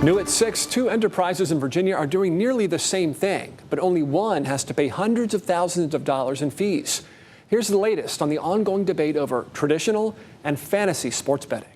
New at 6, two enterprises in Virginia are doing nearly the same thing, but only one has to pay hundreds of thousands of dollars in fees. Here's the latest on the ongoing debate over traditional and fantasy sports betting.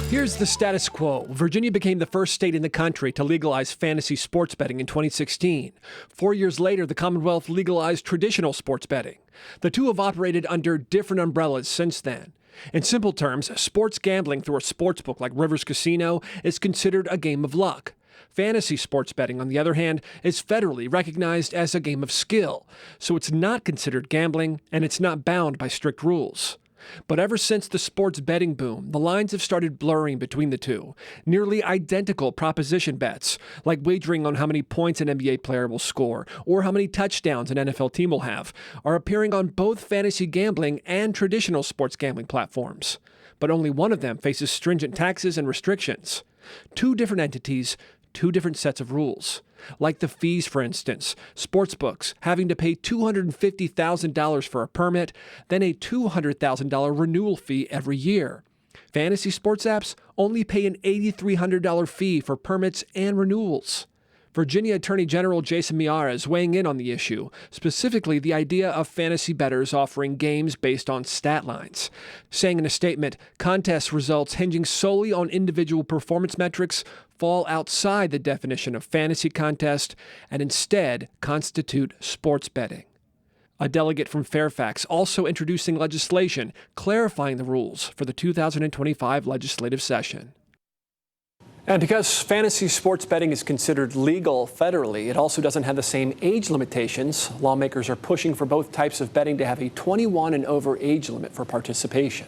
Here's the status quo. Virginia became the first state in the country to legalize fantasy sports betting in 2016. 4 years later, the Commonwealth legalized traditional sports betting. The two have operated under different umbrellas since then. In simple terms, sports gambling through a sportsbook like Rivers Casino is considered a game of luck. Fantasy sports betting, on the other hand, is federally recognized as a game of skill, so it's not considered gambling and it's not bound by strict rules. But ever since the sports betting boom, the lines have started blurring between the two. Nearly identical proposition bets, like wagering on how many points an NBA player will score or how many touchdowns an NFL team will have, are appearing on both fantasy gambling and traditional sports gambling platforms. But only one of them faces stringent taxes and restrictions. Two different entities, two different sets of rules. Like the fees, for instance, sportsbooks having to pay $250,000 for a permit, then a $200,000 renewal fee every year. Fantasy sports apps only pay an $8,300 fee for permits and renewals. Virginia Attorney General Jason Miyares is weighing in on the issue, specifically the idea of fantasy bettors offering games based on stat lines, saying in a statement, contest results hinging solely on individual performance metrics fall outside the definition of fantasy contest and instead constitute sports betting. A delegate from Fairfax also introducing legislation clarifying the rules for the 2025 legislative session. And because fantasy sports betting is considered legal federally, it also doesn't have the same age limitations. Lawmakers are pushing for both types of betting to have a 21 and over age limit for participation.